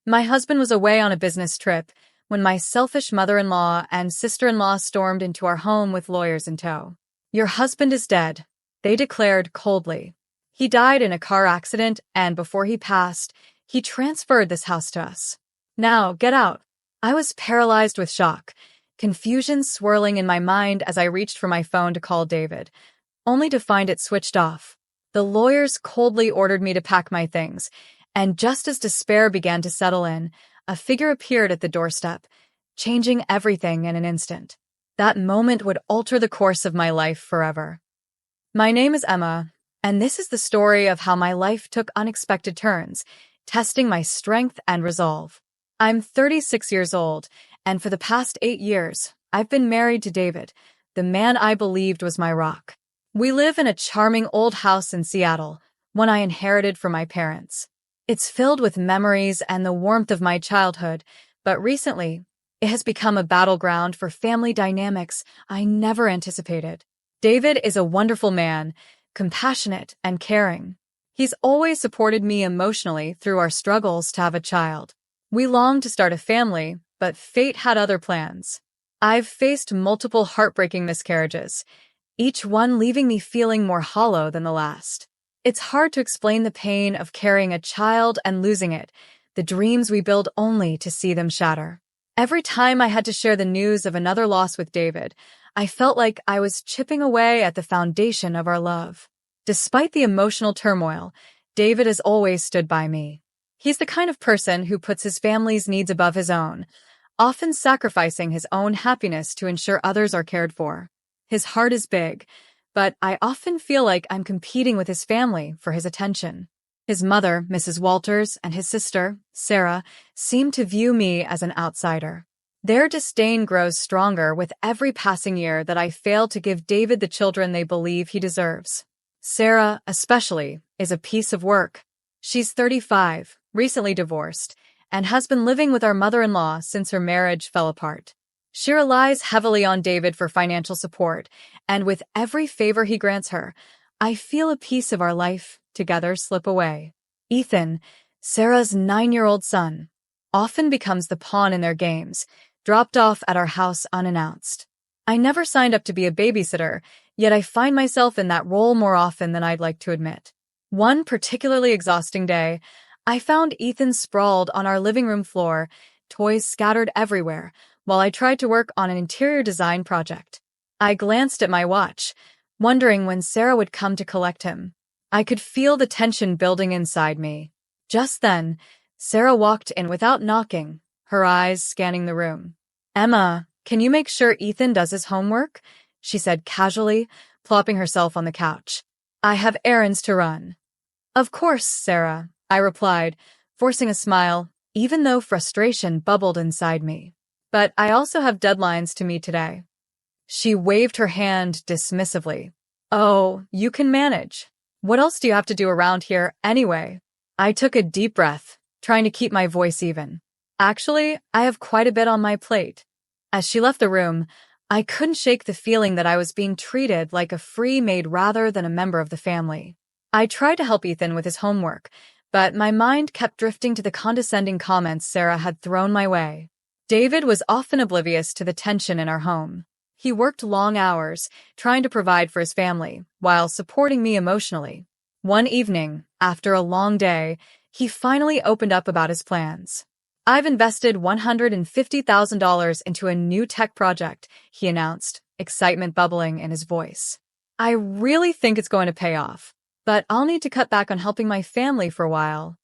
My husband was away on a business trip when my selfish mother-in-law and sister-in-law stormed into our home with lawyers in tow. "Your husband is dead," they declared coldly. "He died in a car accident, and before he passed, he transferred this house to us. Now, get out." I was paralyzed with shock, confusion swirling in my mind as I reached for my phone to call David, only to find it switched off. The lawyers coldly ordered me to pack my things, and just as despair began to settle in, a figure appeared at the doorstep, changing everything in an instant. That moment would alter the course of my life forever. My name is Emma, and this is the story of how my life took unexpected turns, testing my strength and resolve. I'm 36 years old, and for the past 8 years, I've been married to David, the man I believed was my rock. We live in a charming old house in Seattle, one I inherited from my parents. It's filled with memories and the warmth of my childhood, but recently, it has become a battleground for family dynamics I never anticipated. David is a wonderful man, compassionate and caring. He's always supported me emotionally through our struggles to have a child. We longed to start a family, but fate had other plans. I've faced multiple heartbreaking miscarriages, each one leaving me feeling more hollow than the last. It's hard to explain the pain of carrying a child and losing it, the dreams we build only to see them shatter. Every time I had to share the news of another loss with David, I felt like I was chipping away at the foundation of our love. Despite the emotional turmoil, David has always stood by me. He's the kind of person who puts his family's needs above his own, often sacrificing his own happiness to ensure others are cared for. His heart is big, but I often feel like I'm competing with his family for his attention. His mother, Mrs. Walters, and his sister, Sarah, seem to view me as an outsider. Their disdain grows stronger with every passing year that I fail to give David the children they believe he deserves. Sarah, especially, is a piece of work. She's 35, recently divorced, and has been living with our mother-in-law since her marriage fell apart. She relies heavily on David for financial support, and with every favor he grants her, I feel a piece of our life together slip away. Ethan, Sarah's 9-year-old son, often becomes the pawn in their games, dropped off at our house unannounced. I never signed up to be a babysitter, yet I find myself in that role more often than I'd like to admit. One particularly exhausting day, I found Ethan sprawled on our living room floor, toys scattered everywhere, while I tried to work on an interior design project. I glanced at my watch, wondering when Sarah would come to collect him. I could feel the tension building inside me. Just then, Sarah walked in without knocking, her eyes scanning the room. "Emma, can you make sure Ethan does his homework?" she said casually, plopping herself on the couch. "I have errands to run." "Of course, Sarah," I replied, forcing a smile, even though frustration bubbled inside me. "But I also have deadlines to meet today." She waved her hand dismissively. "Oh, you can manage. What else do you have to do around here anyway?" I took a deep breath, trying to keep my voice even. "Actually, I have quite a bit on my plate." As she left the room, I couldn't shake the feeling that I was being treated like a free maid rather than a member of the family. I tried to help Ethan with his homework, but my mind kept drifting to the condescending comments Sarah had thrown my way. David was often oblivious to the tension in our home. He worked long hours, trying to provide for his family, while supporting me emotionally. One evening, after a long day, he finally opened up about his plans. "I've invested $150,000 into a new tech project," he announced, excitement bubbling in his voice. "I really think it's going to pay off, but I'll need to cut back on helping my family for a while."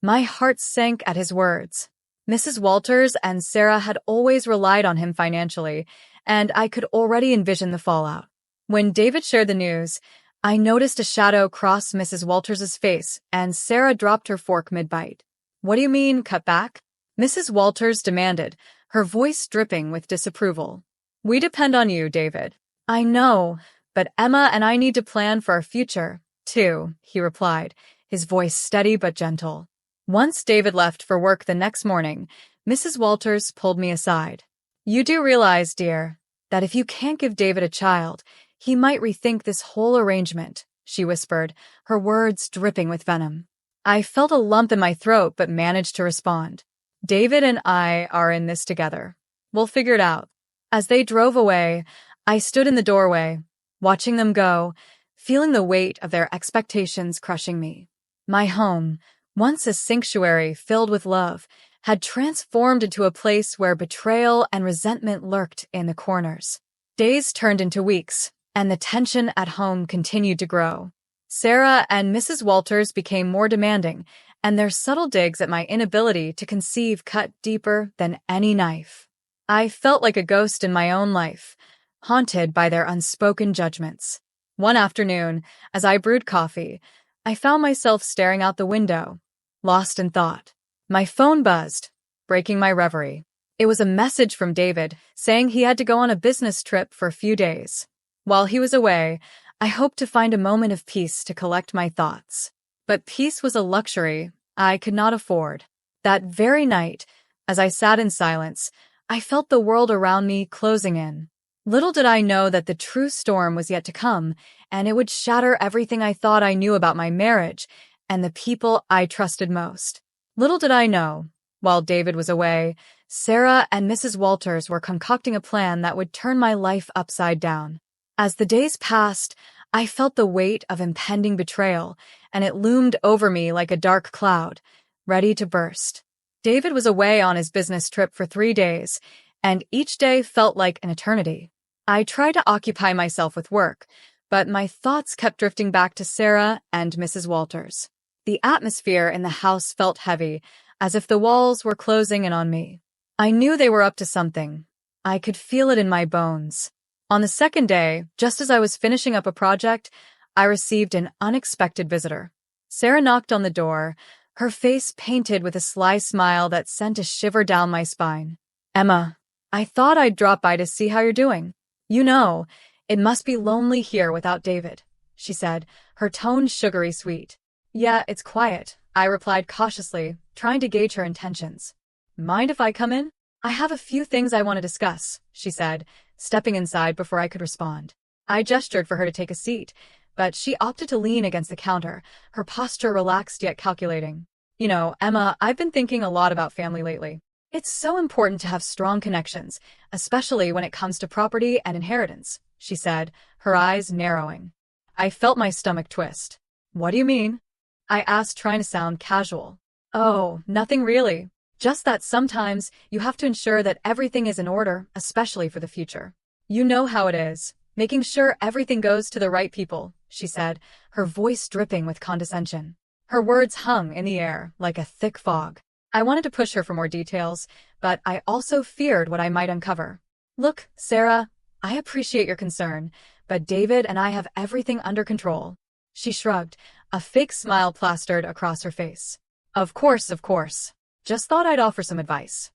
My heart sank at his words. Mrs. Walters and Sarah had always relied on him financially, and I could already envision the fallout. When David shared the news, I noticed a shadow cross Mrs. Walters' face, and Sarah dropped her fork mid-bite. "What do you mean, cut back?" Mrs. Walters demanded, her voice dripping with disapproval. "We depend on you, David." "I know, but Emma and I need to plan for our future, too," he replied, his voice steady but gentle. Once David left for work the next morning, Mrs. Walters pulled me aside. "You do realize, dear, that if you can't give David a child, he might rethink this whole arrangement," she whispered, her words dripping with venom. I felt a lump in my throat but managed to respond. David and I are in this together. We'll figure it out. As they drove away, I stood in the doorway, watching them go, feeling the weight of their expectations crushing me. My home, once a sanctuary filled with love, had transformed into a place where betrayal and resentment lurked in the corners. Days turned into weeks, and the tension at home continued to grow. Sarah and Mrs. Walters became more demanding, and their subtle digs at my inability to conceive cut deeper than any knife. I felt like a ghost in my own life, haunted by their unspoken judgments. One afternoon, as I brewed coffee, I found myself staring out the window, lost in thought. My phone buzzed, breaking my reverie. It was a message from David saying he had to go on a business trip for a few days. While he was away, I hoped to find a moment of peace to collect my thoughts. But peace was a luxury I could not afford. That very night, as I sat in silence, I felt the world around me closing in. Little did I know that the true storm was yet to come, and it would shatter everything I thought I knew about my marriage and the people I trusted most. Little did I know, while David was away, Sarah and Mrs. Walters were concocting a plan that would turn my life upside down. As the days passed, I felt the weight of impending betrayal, and it loomed over me like a dark cloud, ready to burst. David was away on his business trip for 3 days, and each day felt like an eternity. I tried to occupy myself with work, but my thoughts kept drifting back to Sarah and Mrs. Walters. The atmosphere in the house felt heavy, as if the walls were closing in on me. I knew they were up to something. I could feel it in my bones. On the second day, just as I was finishing up a project, I received an unexpected visitor. Sarah knocked on the door, her face painted with a sly smile that sent a shiver down my spine. "Emma, I thought I'd drop by to see how you're doing. You know, it must be lonely here without David," she said, her tone sugary sweet. "Yeah, it's quiet," I replied cautiously, trying to gauge her intentions. "Mind if I come in? I have a few things I want to discuss," she said, stepping inside before I could respond. I gestured for her to take a seat, but she opted to lean against the counter, her posture relaxed yet calculating. "You know, Emma, I've been thinking a lot about family lately. It's so important to have strong connections, especially when it comes to property and inheritance," she said, her eyes narrowing. I felt my stomach twist. "What do you mean?" I asked, trying to sound casual. "Oh, nothing really. Just that sometimes you have to ensure that everything is in order, especially for the future. You know how it is, making sure everything goes to the right people," she said, her voice dripping with condescension. Her words hung in the air like a thick fog. I wanted to push her for more details, but I also feared what I might uncover. "Look, Sarah, I appreciate your concern, but David and I have everything under control." She shrugged, a fake smile plastered across her face. Of course. Just thought I'd offer some advice."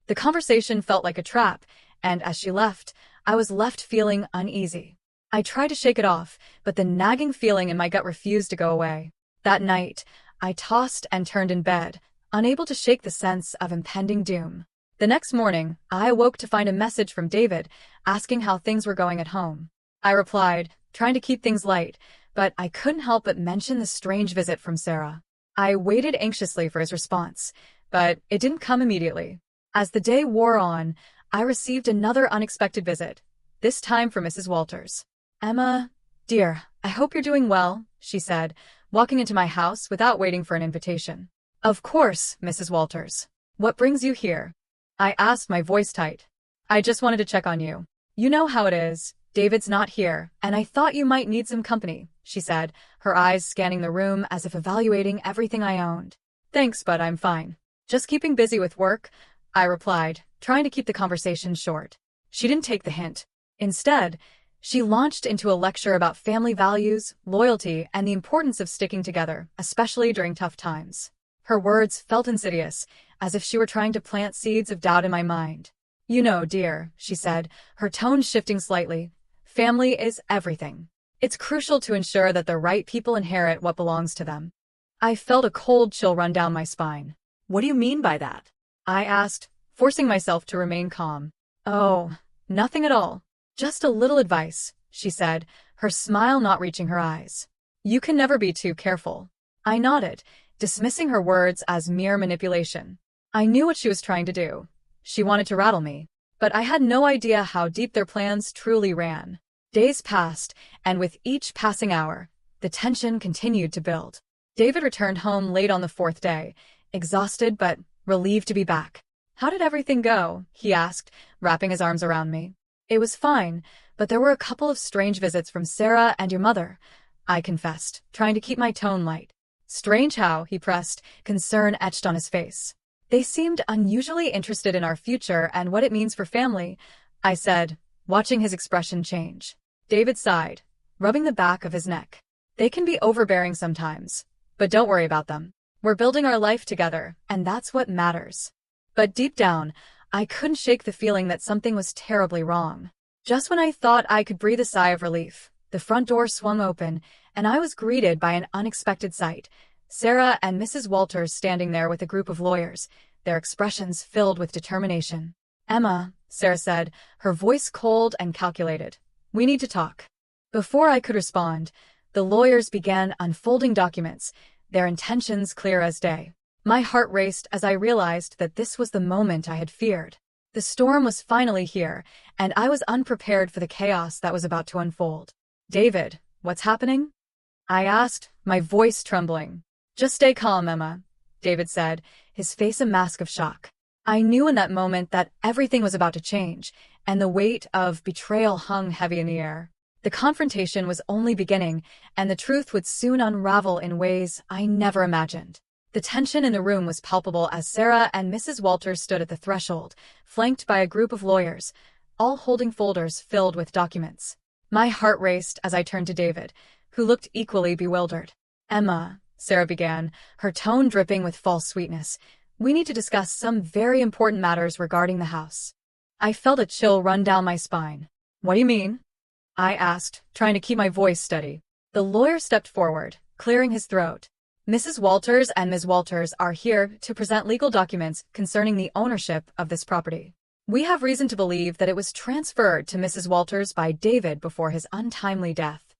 The conversation felt like a trap, and as she left, I was left feeling uneasy. I tried to shake it off, but the nagging feeling in my gut refused to go away. That night, I tossed and turned in bed, unable to shake the sense of impending doom. The next morning, I awoke to find a message from David asking how things were going at home. I replied, trying to keep things light, but I couldn't help but mention the strange visit from Sarah. I waited anxiously for his response, but it didn't come immediately. As the day wore on, I received another unexpected visit, this time from Mrs. Walters. "Emma, dear, I hope you're doing well," she said, walking into my house without waiting for an invitation. "Of course, Mrs. Walters. What brings you here?" I asked, my voice tight. "I just wanted to check on you. You know how it is. David's not here, and I thought you might need some company," she said, her eyes scanning the room as if evaluating everything I owned. "Thanks, but I'm fine. Just keeping busy with work," I replied, trying to keep the conversation short. She didn't take the hint. Instead, she launched into a lecture about family values, loyalty, and the importance of sticking together, especially during tough times. Her words felt insidious, as if she were trying to plant seeds of doubt in my mind. "You know, dear," she said, her tone shifting slightly, "family is everything. It's crucial to ensure that the right people inherit what belongs to them." I felt a cold chill run down my spine. "What do you mean by that?" I asked, forcing myself to remain calm. "Oh, nothing at all. Just a little advice," she said, her smile not reaching her eyes. "You can never be too careful." I nodded, dismissing her words as mere manipulation. I knew what she was trying to do. She wanted to rattle me. But I had no idea how deep their plans truly ran. Days passed, and with each passing hour, the tension continued to build. David returned home late on the fourth day, exhausted but relieved to be back. "How did everything go?" he asked, wrapping his arms around me. "It was fine, but there were a couple of strange visits from Sarah and your mother," I confessed, trying to keep my tone light. "Strange how?" he pressed, concern etched on his face. "They seemed unusually interested in our future and what it means for family," I said, watching his expression change. David sighed, rubbing the back of his neck. "They can be overbearing sometimes, but don't worry about them. We're building our life together, and that's what matters." But deep down, I couldn't shake the feeling that something was terribly wrong. Just when I thought I could breathe a sigh of relief, the front door swung open, and I was greeted by an unexpected sight. Sarah and Mrs. Walters standing there with a group of lawyers, their expressions filled with determination. "Emma," Sarah said, her voice cold and calculated, "we need to talk." Before I could respond, the lawyers began unfolding documents, their intentions clear as day. My heart raced as I realized that this was the moment I had feared. The storm was finally here, and I was unprepared for the chaos that was about to unfold. "David, what's happening?" I asked, my voice trembling. "Just stay calm, Emma," David said, his face a mask of shock. I knew in that moment that everything was about to change, and the weight of betrayal hung heavy in the air. The confrontation was only beginning, and the truth would soon unravel in ways I never imagined. The tension in the room was palpable as Sarah and Mrs. Walters stood at the threshold, flanked by a group of lawyers, all holding folders filled with documents. My heart raced as I turned to David, who looked equally bewildered. "Emma," Sarah began, her tone dripping with false sweetness, "we need to discuss some very important matters regarding the house." I felt a chill run down my spine. "What do you mean?" I asked, trying to keep my voice steady. The lawyer stepped forward, clearing his throat. "Mrs. Walters and Ms. Walters are here to present legal documents concerning the ownership of this property. We have reason to believe that it was transferred to Mrs. Walters by David before his untimely death."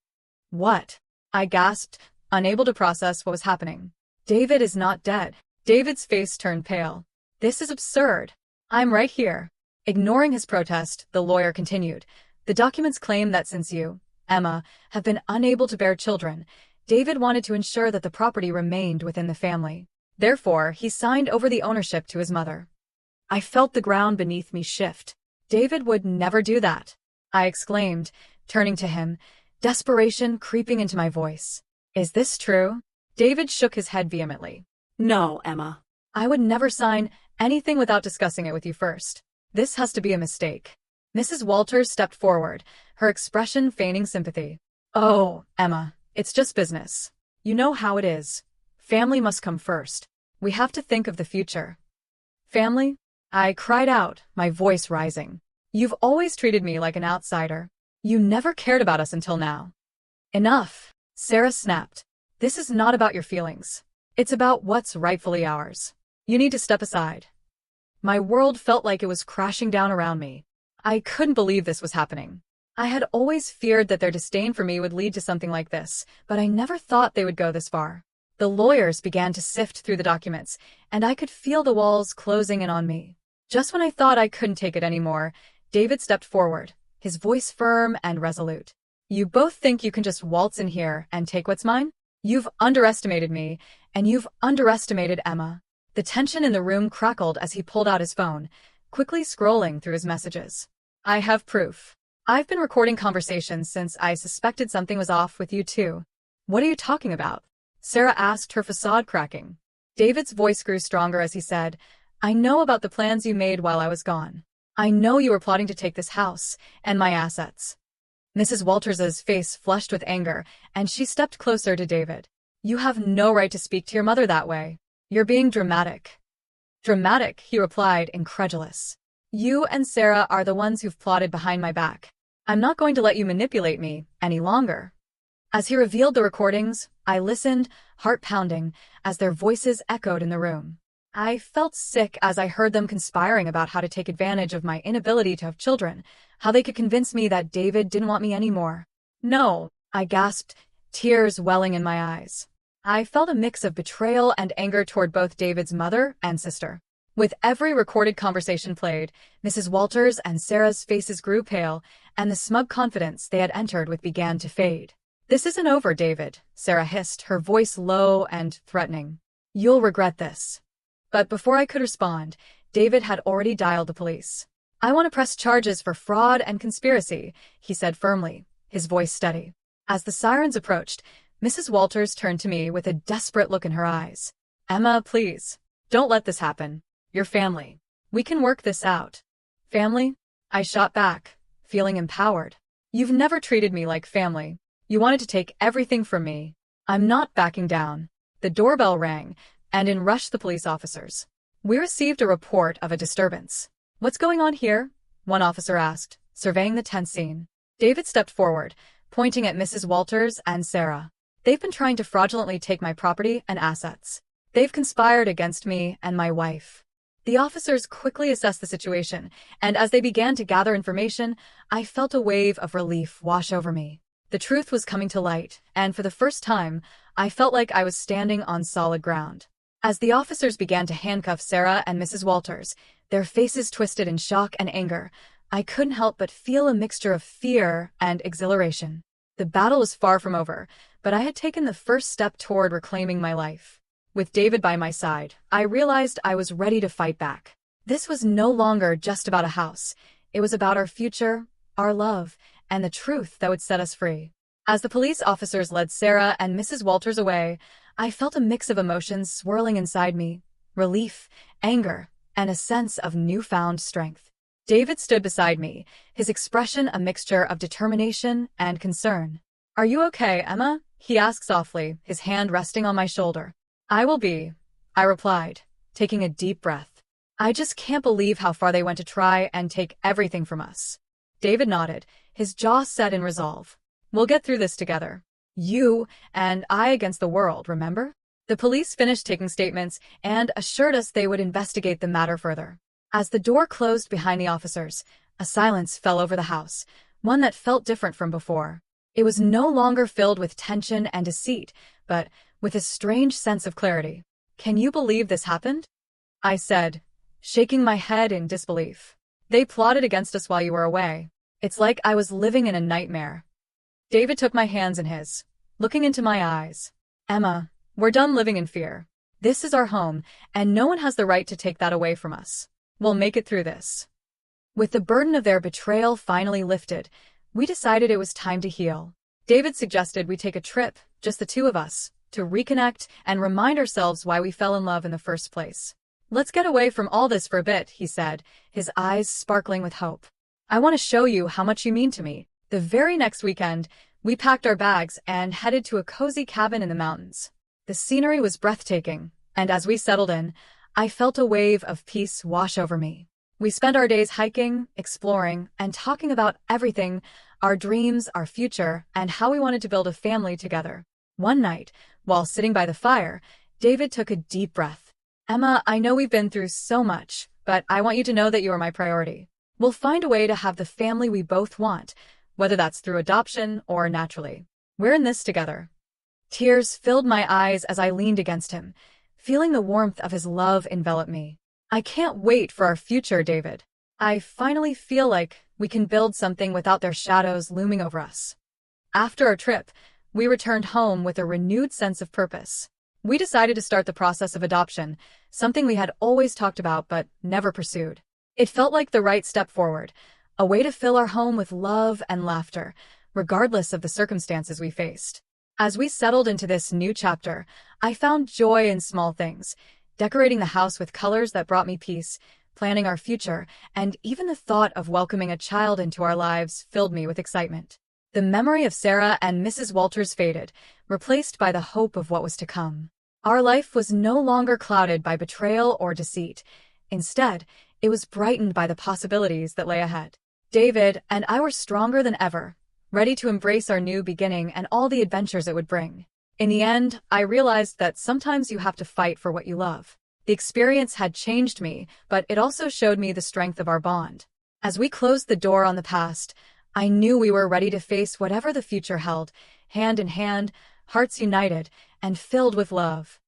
"What?" I gasped, unable to process what was happening. "David is not dead." David's face turned pale. "This is absurd. I'm right here." Ignoring his protest, the lawyer continued, "The documents claim that since you, Emma, have been unable to bear children, David wanted to ensure that the property remained within the family. Therefore, he signed over the ownership to his mother." I felt the ground beneath me shift. "David would never do that," I exclaimed, turning to him, desperation creeping into my voice. "Is this true?" David shook his head vehemently. "No, Emma. "I would never sign anything without discussing it with you first. This has to be a mistake." Mrs. Walters stepped forward, her expression feigning sympathy. "Oh, Emma, it's just business. You know how it is. Family must come first. We have to think of the future." "Family?" I cried out, my voice rising. "You've always treated me like an outsider. You never cared about us until now." "Enough," Sarah snapped. "This is not about your feelings. It's about what's rightfully ours. You need to step aside." My world felt like it was crashing down around me. I couldn't believe this was happening. I had always feared that their disdain for me would lead to something like this, but I never thought they would go this far. The lawyers began to sift through the documents, and I could feel the walls closing in on me. Just when I thought I couldn't take it anymore, David stepped forward, his voice firm and resolute. "You both think you can just waltz in here and take what's mine? You've underestimated me, and you've underestimated Emma." The tension in the room crackled as he pulled out his phone, quickly scrolling through his messages. "I have proof. I've been recording conversations since I suspected something was off with you two." "What are you talking about?" Sarah asked, her facade cracking. David's voice grew stronger as he said, "I know about the plans you made while I was gone. I know you were plotting to take this house and my assets." Mrs. Walters's face flushed with anger, and she stepped closer to David. "You have no right to speak to your mother that way. You're being dramatic." "Dramatic," he replied, incredulous. "You and Sarah are the ones who've plotted behind my back. I'm not going to let you manipulate me any longer." As he revealed the recordings, I listened, heart pounding, as their voices echoed in the room. I felt sick as I heard them conspiring about how to take advantage of my inability to have children, how they could convince me that David didn't want me anymore. "No," I gasped, tears welling in my eyes. I felt a mix of betrayal and anger toward both David's mother and sister. With every recorded conversation played, Mrs. Walters and Sarah's faces grew pale, and the smug confidence they had entered with began to fade. "This isn't over, David," Sarah hissed, her voice low and threatening. "You'll regret this." But before I could respond, David had already dialed the police. "I want to press charges for fraud and conspiracy," he said firmly, his voice steady. As the sirens approached, Mrs. Walters turned to me with a desperate look in her eyes. "Emma, please, don't let this happen. Your family. We can work this out." "Family?" I shot back, feeling empowered. "You've never treated me like family. You wanted to take everything from me." "I'm not backing down." The doorbell rang, and in rushed the police officers. "We received a report of a disturbance." "What's going on here?" one officer asked, surveying the tense scene. David stepped forward, pointing at Mrs. Walters and Sarah. "They've been trying to fraudulently take my property and assets. They've conspired against me and my wife." The officers quickly assessed the situation, and as they began to gather information, I felt a wave of relief wash over me. The truth was coming to light, and for the first time, I felt like I was standing on solid ground. As the officers began to handcuff Sarah and Mrs. Walters, their faces twisted in shock and anger, I couldn't help but feel a mixture of fear and exhilaration. The battle was far from over, but I had taken the first step toward reclaiming my life. With David by my side, I realized I was ready to fight back. This was no longer just about a house. It was about our future, our love, and the truth that would set us free. As the police officers led Sarah and Mrs. Walters away, I felt a mix of emotions swirling inside me: relief, anger, and a sense of newfound strength. David stood beside me, his expression a mixture of determination and concern. "Are you okay, Emma?" he asked softly, his hand resting on my shoulder. "I will be," I replied, taking a deep breath. "I just can't believe how far they went to try and take everything from us." David nodded, his jaw set in resolve. "We'll get through this together. You and I against the world, remember?" The police finished taking statements and assured us they would investigate the matter further. As the door closed behind the officers, a silence fell over the house, one that felt different from before. It was no longer filled with tension and deceit, but with a strange sense of clarity. "Can you believe this happened?" I said, shaking my head in disbelief. "They plotted against us while you were away. It's like I was living in a nightmare." David took my hands in his, looking into my eyes. "Emma, we're done living in fear. This is our home, and no one has the right to take that away from us. We'll make it through this." With the burden of their betrayal finally lifted, we decided it was time to heal. David suggested we take a trip, just the two of us, to reconnect and remind ourselves why we fell in love in the first place. "Let's get away from all this for a bit," he said, his eyes sparkling with hope. "I want to show you how much you mean to me." The very next weekend, we packed our bags and headed to a cozy cabin in the mountains. The scenery was breathtaking, and as we settled in, I felt a wave of peace wash over me. We spent our days hiking, exploring, and talking about everything: our dreams, our future, and how we wanted to build a family together. One night, while sitting by the fire, David took a deep breath. "Emma, I know we've been through so much, but I want you to know that you are my priority. We'll find a way to have the family we both want, whether that's through adoption or naturally. We're in this together." Tears filled my eyes as I leaned against him, feeling the warmth of his love envelop me. "I can't wait for our future, David. I finally feel like we can build something without their shadows looming over us." After our trip, we returned home with a renewed sense of purpose. We decided to start the process of adoption, something we had always talked about but never pursued. It felt like the right step forward, a way to fill our home with love and laughter, regardless of the circumstances we faced. As we settled into this new chapter, I found joy in small things: decorating the house with colors that brought me peace, planning our future, and even the thought of welcoming a child into our lives filled me with excitement. The memory of Sarah and Mrs. Walters faded, replaced by the hope of what was to come. Our life was no longer clouded by betrayal or deceit. Instead, it was brightened by the possibilities that lay ahead. David and I were stronger than ever, ready to embrace our new beginning and all the adventures it would bring. In the end, I realized that sometimes you have to fight for what you love. The experience had changed me, but it also showed me the strength of our bond. As we closed the door on the past, I knew we were ready to face whatever the future held, hand in hand, hearts united, and filled with love.